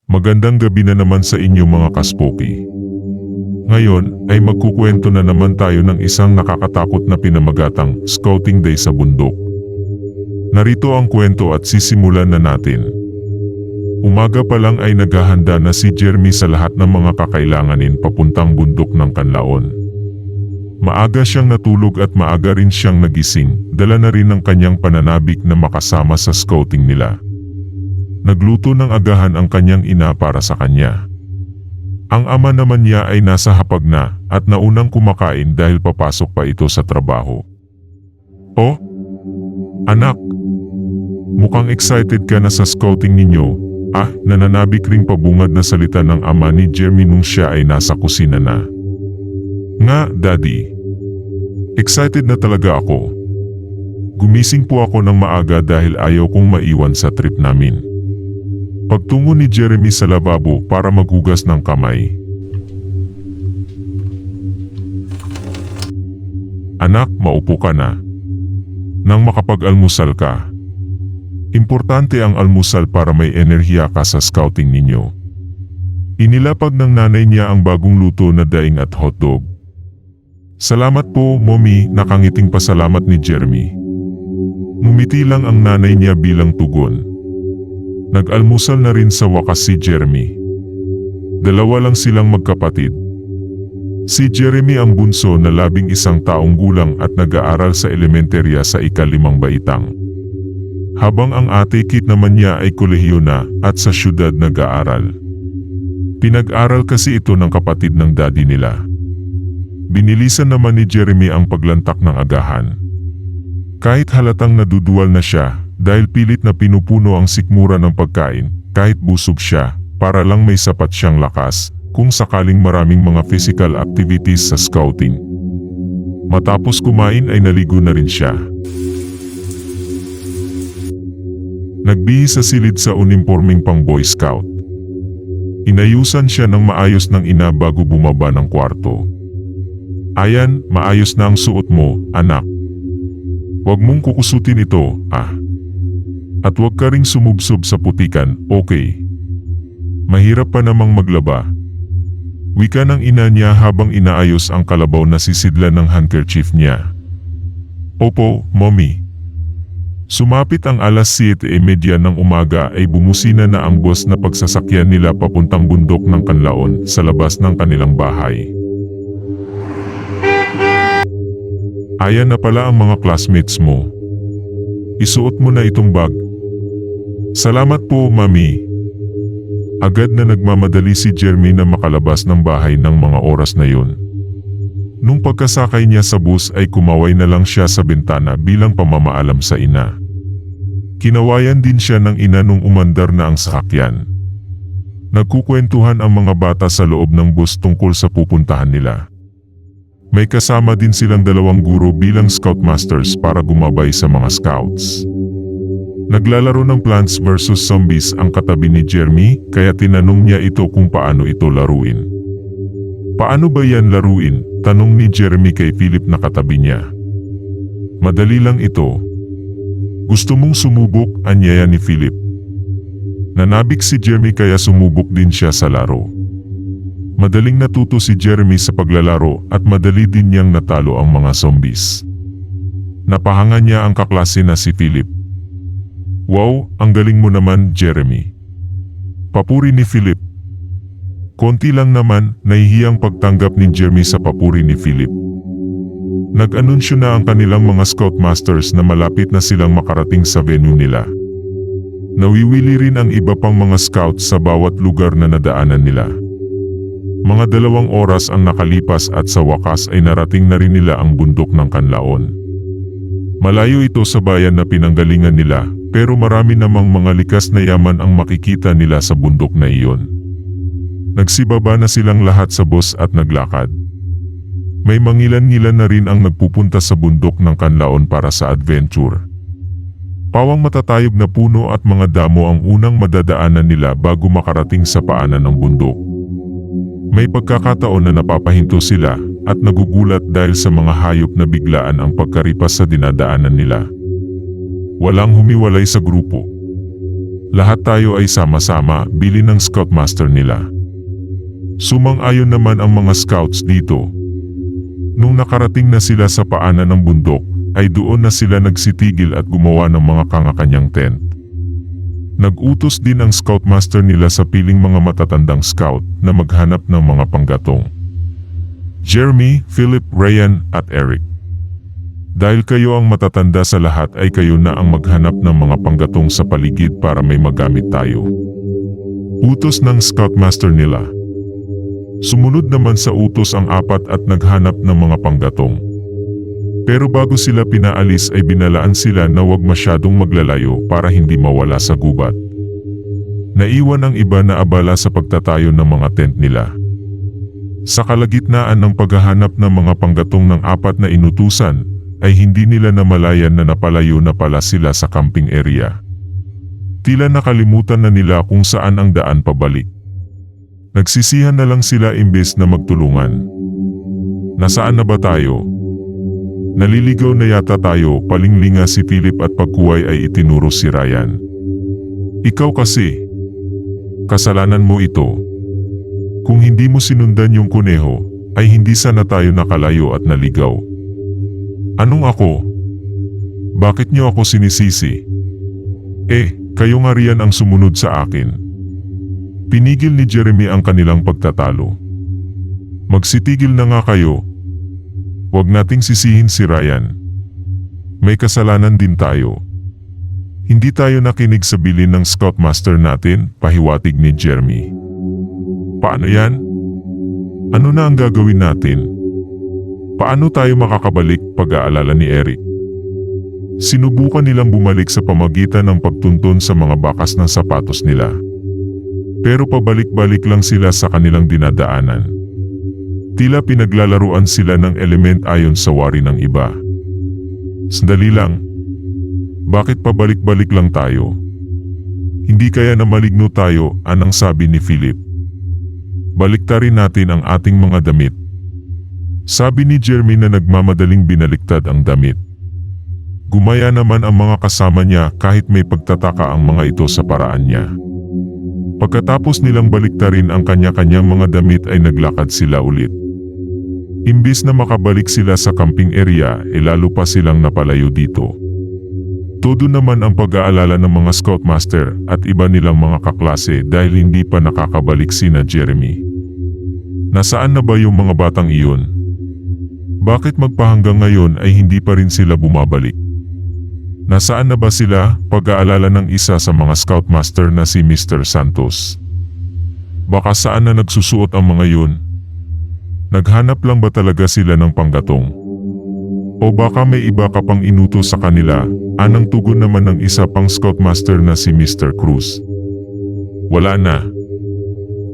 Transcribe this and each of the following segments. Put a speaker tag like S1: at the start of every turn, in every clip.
S1: Magandang gabi na naman sa inyo mga kaspoki. Ngayon ay magkukwento na naman tayo ng isang nakakatakot na pinamagatang Scouting Day sa bundok. Narito ang kwento at sisimulan na natin. Umaga pa lang ay naghahanda na si Jeremy sa lahat ng mga kakailanganin papuntang bundok ng Kanlaon. Maaga siyang natulog at maaga rin siyang nagising, dala na rin ang kanyang pananabik na makasama sa scouting nila. Nagluto ng agahan ang kanyang ina para sa kanya. Ang ama naman niya ay nasa hapag na at naunang kumakain dahil papasok pa ito sa trabaho. "Oh, anak, mukhang excited ka na sa scouting ninyo." Nananabik ring pabungad na salita ng ama ni Jeremy nung siya ay nasa kusina na. "Nga, Daddy. Excited na talaga ako. Gumising po ako ng maaga dahil ayaw kong maiwan sa trip namin." Pagtungo ni Jeremy sa lababo para maghugas ng kamay. "Anak, maupo ka na. Nang makapag-almusal ka. Importante ang almusal para may enerhiya ka sa scouting ninyo." Inilapag ng nanay niya ang bagong luto na daing at hotdog. "Salamat po, Mommy," nakangiting pasalamat ni Jeremy. Ngumiti lang ang nanay niya bilang tugon. Nag-almusal na rin sa wakas si Jeremy. Dalawa lang silang magkapatid. Si Jeremy ang bunso na 11 taong gulang at nag-aaral sa elementerya sa ika-5 baitang. Habang ang ate Kit naman niya ay kolehiyo na at sa syudad nag-aaral. Pinag-aral kasi ito ng kapatid ng daddy nila. Binilisan naman ni Jeremy ang paglantak ng agahan. Kahit halatang naduduwal na siya, dahil pilit na pinupuno ang sikmura ng pagkain, kahit busog siya, para lang may sapat siyang lakas, kung sakaling maraming mga physical activities sa scouting. Matapos kumain ay naligo na rin siya. Nagbihis sa silid sa uniforming pang Boy Scout. Inayusan siya ng maayos ng ina bago bumaba ng kwarto. "Ayan, maayos na ang suot mo, anak. Huwag mong kukusutin ito, At huwag ka ring sumubsob sa putikan, okay? Mahirap pa namang maglaba." Wika ng ina niya habang inaayos ang kalabaw na sisidlan ng handkerchief niya. "Opo, Mommy." Sumapit ang alas 7:30 ng umaga ay bumusina na ang bus na pagsasakyan nila papuntang bundok ng Kanlaon sa labas ng kanilang bahay. "Ayan na pala ang mga classmates mo. Isuot mo na itong bag." "Salamat po, Mami." Agad na nagmamadali si Jeremy na makalabas ng bahay ng mga oras na yun. Nung pagkasakay niya sa bus ay kumaway na lang siya sa bintana bilang pamamaalam sa ina. Kinawayan din siya ng ina nung umandar na ang sasakyan. Nagkukwentuhan ang mga bata sa loob ng bus tungkol sa pupuntahan nila. May kasama din silang 2 guro bilang scoutmasters para gumabay sa mga scouts. Naglalaro ng Plants vs Zombies ang katabi ni Jeremy, kaya tinanong niya ito kung paano ito laruin. "Paano ba yan laruin?" tanong ni Jeremy kay Philip na katabi niya. "Madali lang ito. Gusto mong sumubok?" anyaya ni Philip. Nanabik si Jeremy kaya sumubok din siya sa laro. Madaling natuto si Jeremy sa paglalaro at madali din niyang natalo ang mga zombies. Napahanga niya ang kaklase na si Philip. "Wow, ang galing mo naman, Jeremy." Papuri ni Philip. Konti lang naman, nahihiyang pagtanggap ni Jeremy sa papuri ni Philip. Nag-anunsyo na ang kanilang mga scoutmasters na malapit na silang makarating sa venue nila. Nawiwili rin ang iba pang mga scouts sa bawat lugar na nadaanan nila. Mga 2 oras ang nakalipas at sa wakas ay narating na rin nila ang bundok ng Kanlaon. Malayo ito sa bayan na pinanggalingan nila, pero marami namang mga likas na yaman ang makikita nila sa bundok na iyon. Nagsibaba na silang lahat sa bus at naglakad. May mangilan-ngilan na rin ang nagpupunta sa bundok ng Kanlaon para sa adventure. Pawang matatayog na puno at mga damo ang unang madadaanan nila bago makarating sa paanan ng bundok. May pagkakataon na napapahinto sila, at nagugulat dahil sa mga hayop na biglaan ang pagkaripas sa dinadaanan nila. Walang humiwalay sa grupo. Lahat tayo ay sama-sama, bilin ng scoutmaster nila. Sumang-ayon naman ang mga scouts dito. Nung nakarating na sila sa paanan ng bundok, ay doon na sila nagsitigil at gumawa ng mga kanya-kanyang tent. Nag-utos din ang scoutmaster nila sa piling mga matatandang scout na maghanap ng mga panggatong. Jeremy, Philip, Ryan at Eric. Dahil kayo ang matatanda sa lahat ay kayo na ang maghanap ng mga panggatong sa paligid para may magamit tayo. Utos ng scoutmaster nila. Sumunod naman sa utos ang apat at naghanap ng mga panggatong. Pero bago sila pinaalis ay binalaan sila na huwag masyadong maglalayo para hindi mawala sa gubat. Naiwan ang iba na abala sa pagtatayo ng mga tent nila. Sa kalagitnaan ng paghahanap ng mga panggatong ng apat na inutusan, ay hindi nila namalayan na napalayo na pala sila sa camping area. Tila nakalimutan na nila kung saan ang daan pabalik. Nagsisihan na lang sila imbes na magtulungan. Nasaan na ba tayo? Naliligaw na yata tayo, palinglinga si Philip at pagkuway ay itinuro si Ryan. Ikaw kasi. Kasalanan mo ito. Kung hindi mo sinundan yung kuneho, ay hindi sana tayo nakalayo at naligaw. Anong ako? Bakit niyo ako sinisisi? Kayo nga riyan ang sumunod sa akin. Pinigil ni Jeremy ang kanilang pagtatalo. Magsitigil na nga kayo. Huwag nating sisihin si Ryan. May kasalanan din tayo. Hindi tayo nakinig sa bilin ng scoutmaster natin, pahiwatig ni Jeremy. Paano yan? Ano na ang gagawin natin? Paano tayo makakabalik, pag-aalala ni Eric? Sinubukan nilang bumalik sa pamagitan ng pagtuntun sa mga bakas ng sapatos nila. Pero pabalik-balik lang sila sa kanilang dinadaanan. Tila pinaglalaruan sila ng element ayon sa wari ng iba. Sandali lang. Bakit pabalik-balik lang tayo? Hindi kaya na maligno tayo, anang sabi ni Philip. Baliktarin natin ang ating mga damit. Sabi ni Jeremy na nagmamadaling binaliktad ang damit. Gumaya naman ang mga kasama niya kahit may pagtataka ang mga ito sa paraan niya. Pagkatapos nilang baliktarin ang kanya-kanyang mga damit ay naglakad sila ulit. Imbis na makabalik sila sa camping area, lalo pa silang napalayo dito. Todo naman ang pag-aalala ng mga scoutmaster at iba nilang mga kaklase dahil hindi pa nakakabalik sina Jeremy. Nasaan na ba yung mga batang iyon? Bakit magpahanggang ngayon ay hindi pa rin sila bumabalik? Nasaan na ba sila? Pag-aalala ng isa sa mga scoutmaster na si Mr. Santos. Baka saan na nagsusuot ang mga yun? Naghanap lang ba talaga sila ng panggatong? O baka may iba ka pang inutos sa kanila? Anang tugon naman ng isa pang scoutmaster na si Mr. Cruz. Wala na.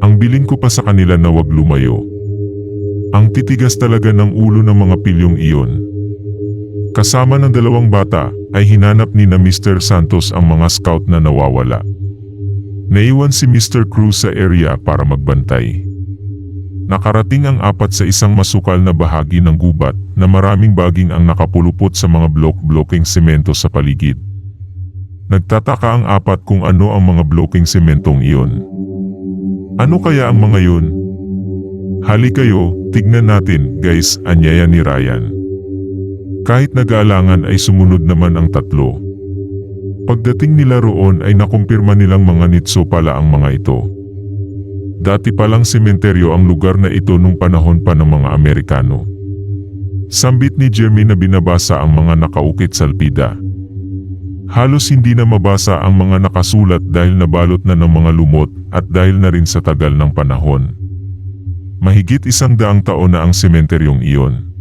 S1: Ang bilin ko pa sa kanila na wag lumayo. Ang titigas talaga ng ulo ng mga pilyong iyon. Kasama ng dalawang bata ay hinanap ni na Mr. Santos ang mga scout na nawawala. Naiwan si Mr. Cruz sa area para magbantay. Nakarating ang apat sa isang masukal na bahagi ng gubat na maraming baging ang nakapulupot sa mga bloking semento sa paligid. Nagtataka ang apat kung ano ang mga bloking sementong iyon. Ano kaya ang mga yun? Hali kayo, tignan natin, guys, anyaya ni Ryan. Kahit nag-aalangan ay sumunod naman ang tatlo. Pagdating nila roon ay nakumpirma nilang mga nitso pala ang mga ito. Dati palang sementeryo ang lugar na ito nung panahon pa ng mga Amerikano. Sambit ni Jeremy na binabasa ang mga nakaukit sa alpida. Halos hindi na mabasa ang mga nakasulat dahil nabalot na ng mga lumot at dahil na rin sa tagal ng panahon. Mahigit 100 taon na ang sementeryong iyon.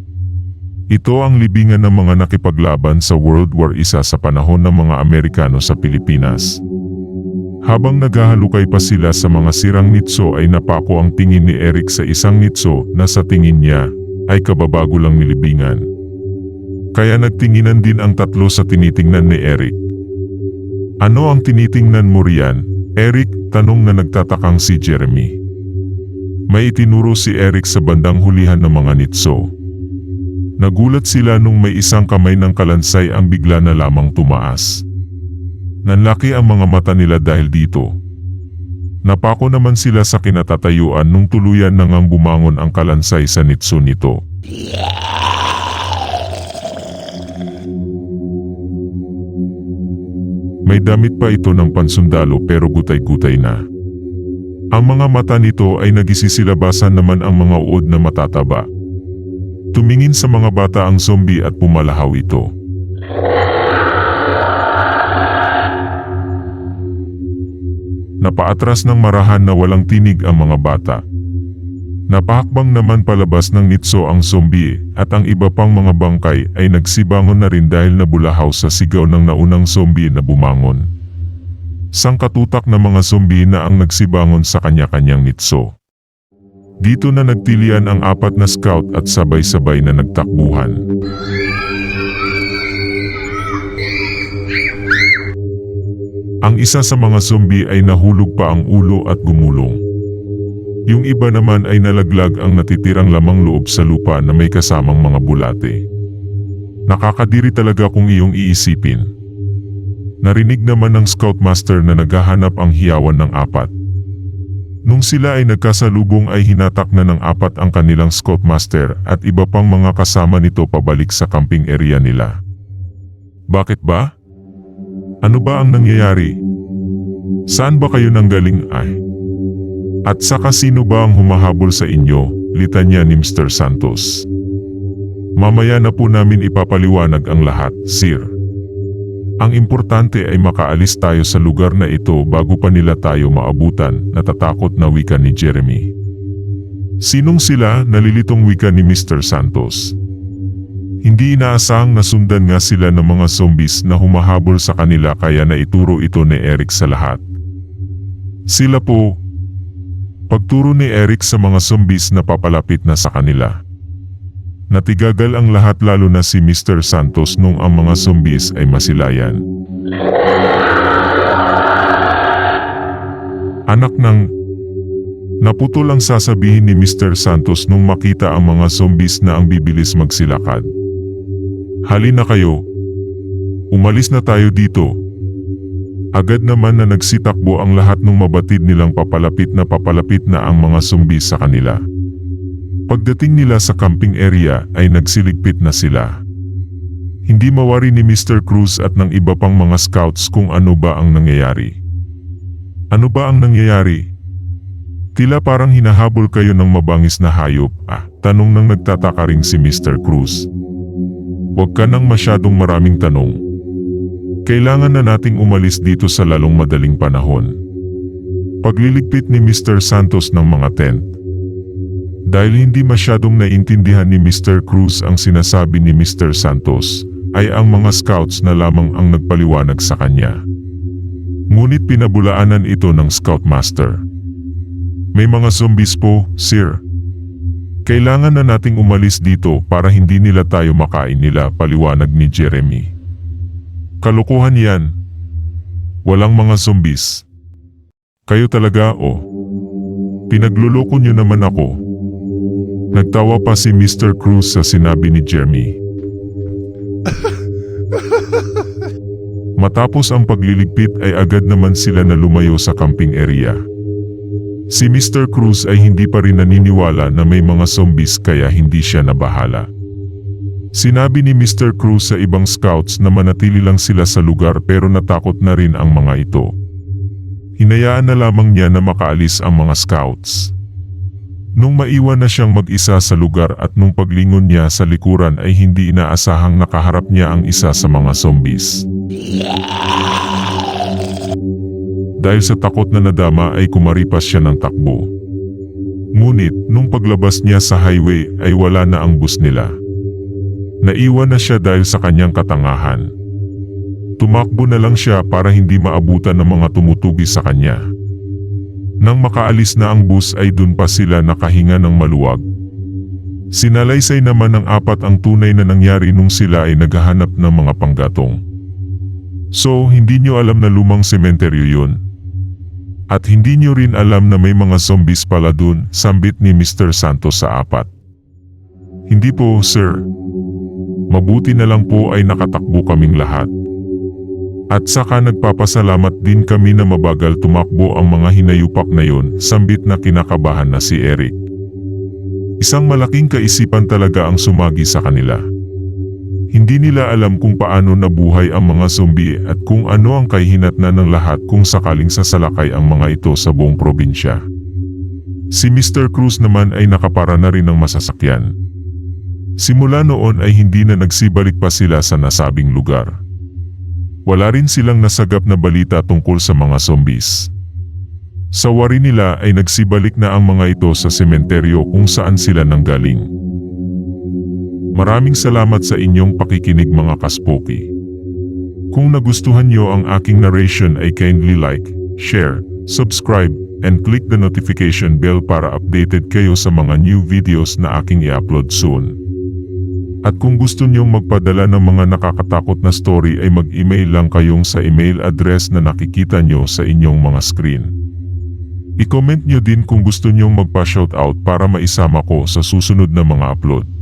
S1: Ito ang libingan ng mga nakipaglaban sa World War I sa panahon ng mga Amerikano sa Pilipinas. Habang naghahalukay pa sila sa mga sirang nitso ay napako ang tingin ni Eric sa isang nitso na sa tingin niya ay kababago lang nilibingan. Kaya nagtinginan din ang tatlo sa tinitingnan ni Eric. Ano ang tinitingnan mo riyan, Eric? Tanong na nagtatakang si Jeremy. May itinuro si Eric sa bandang hulihan ng mga nitso. Nagulat sila nung may isang kamay ng kalansay ang bigla na lamang tumaas. Nanlaki ang mga mata nila dahil dito. Napako naman sila sa kinatatayuan nung tuluyan na ngang bumangon ang kalansay sa nitso nito. May damit pa ito ng pansundalo pero gutay-gutay na. Ang mga mata nito ay nagisisilabasan naman ang mga uod na matataba. Tumingin sa mga bata ang zombie at pumalahaw ito. Napaatras ng marahan na walang tinig ang mga bata. Napahakbang naman palabas ng nitso ang zombie at ang iba pang mga bangkay ay nagsibangon na rin dahil nabulahaw sa sigaw ng naunang zombie na bumangon. Sangkatutak na mga zombie na ang nagsibangon sa kanya-kanyang nitso. Dito na nagtilian ang 4 na scout at sabay-sabay na nagtakbuhan. Ang isa sa mga zombie ay nahulog pa ang ulo at gumulong. Yung iba naman ay nalaglag ang natitirang lamang loob sa lupa na may kasamang mga bulate. Nakakadiri talaga kung iyong iisipin. Narinig naman ng scoutmaster na naghahanap ang hiyawan ng 4. Nung sila ay nagkasalubong ay hinatak na ng 4 ang kanilang scoutmaster at iba pang mga kasama nito pabalik sa camping area nila. Bakit ba? Ano ba ang nangyayari? Saan ba kayo nanggaling ay? At saka sino ba ang humahabol sa inyo? Litanya ni Mr. Santos. Mamaya na po namin ipapaliwanag ang lahat, sir. Ang importante ay makaalis tayo sa lugar na ito bago pa nila tayo maabutan, natatakot na wika ni Jeremy. Sinong sila? Nalilitong wika ni Mr. Santos. Hindi inaasahang nasundan nga sila ng mga zombies na humahabol sa kanila kaya naituro ito ni Eric sa lahat. Sila po. Pagturo ni Eric sa mga zombies na papalapit na sa kanila. Natigagal ang lahat lalo na si Mr. Santos nung ang mga zombies ay masilayan. Anak ng... Naputol ang sasabihin ni Mr. Santos nung makita ang mga zombies na ang bibilis magsilakad. Halina kayo. Umalis na tayo dito. Agad naman na nagsitakbo ang lahat nung mabatid nilang papalapit na ang mga zombies sa kanila. Pagdating nila sa camping area ay nagsiligpit na sila. Hindi mawari ni Mr. Cruz at ng iba pang mga scouts kung ano ba ang nangyayari. Ano ba ang nangyayari? Tila parang hinahabol kayo ng mabangis na hayop, tanong ng nagtataka ring si Mr. Cruz. Huwag ka nang masyadong maraming tanong. Kailangan na nating umalis dito sa lalong madaling panahon. Pagliligpit ni Mr. Santos ng mga tent. Dahil hindi masyadong naintindihan ni Mr. Cruz ang sinasabi ni Mr. Santos, ay ang mga scouts na lamang ang nagpaliwanag sa kanya. Ngunit pinabulaanan ito ng scoutmaster. May mga zombies po, sir. Kailangan na nating umalis dito para hindi nila tayo makain nila, paliwanag ni Jeremy. Kalokohan yan. Walang mga zombies. Kayo talaga Pinagluloko nyo naman ako. Nagtawa pa si Mr. Cruz sa sinabi ni Jeremy. Matapos ang pagliligpit ay agad naman sila na lumayo sa camping area. Si Mr. Cruz ay hindi pa rin naniniwala na may mga zombies kaya hindi siya nabahala. Sinabi ni Mr. Cruz sa ibang scouts na manatili lang sila sa lugar pero natakot na rin ang mga ito. Hinayaan na lamang niya na makaalis ang mga scouts. Nung maiwan na siyang mag-isa sa lugar at nung paglingon niya sa likuran ay hindi inaasahang nakaharap niya ang isa sa mga zombies. Dahil sa takot na nadama ay kumaripas siya ng takbo. Ngunit nung paglabas niya sa highway ay wala na ang bus nila. Naiwan na siya dahil sa kanyang katangahan. Tumakbo na lang siya para hindi maabutan ng mga tumutugi sa kanya. Nang makaalis na ang bus ay dun pa sila nakahinga ng maluwag. Sinalaysay naman ng 4 ang tunay na nangyari nung sila ay naghahanap ng mga panggatong. So, hindi nyo alam na lumang sementeryo yun? At hindi nyo rin alam na may mga zombies pala dun, sambit ni Mr. Santos sa 4. Hindi po, sir. Mabuti na lang po ay nakatakbo kaming lahat. At saka nagpapasalamat din kami na mabagal tumakbo ang mga hinayupak na yon, sambit na kinakabahan na si Eric. Isang malaking kaisipan talaga ang sumagi sa kanila. Hindi nila alam kung paano nabuhay ang mga zombie at kung ano ang kahihinatnan ng lahat kung sakaling sasalakay ang mga ito sa buong probinsya. Si Mr. Cruz naman ay nakapara na rin ng masasakyan. Simula noon ay hindi na nagsibalik pa sila sa nasabing lugar. Wala rin silang nasagap na balita tungkol sa mga zombies. Sa wari nila ay nagsibalik na ang mga ito sa sementeryo kung saan sila nanggaling. Maraming salamat sa inyong pakikinig mga kaspoki. Kung nagustuhan nyo ang aking narration ay kindly like, share, subscribe, and click the notification bell para updated kayo sa mga new videos na aking i-upload soon. At kung gusto nyong magpadala ng mga nakakatakot na story ay mag-email lang kayong sa email address na nakikita nyo sa inyong mga screen. I-comment nyo din kung gusto nyong magpa-shoutout para maisama ko sa susunod na mga upload.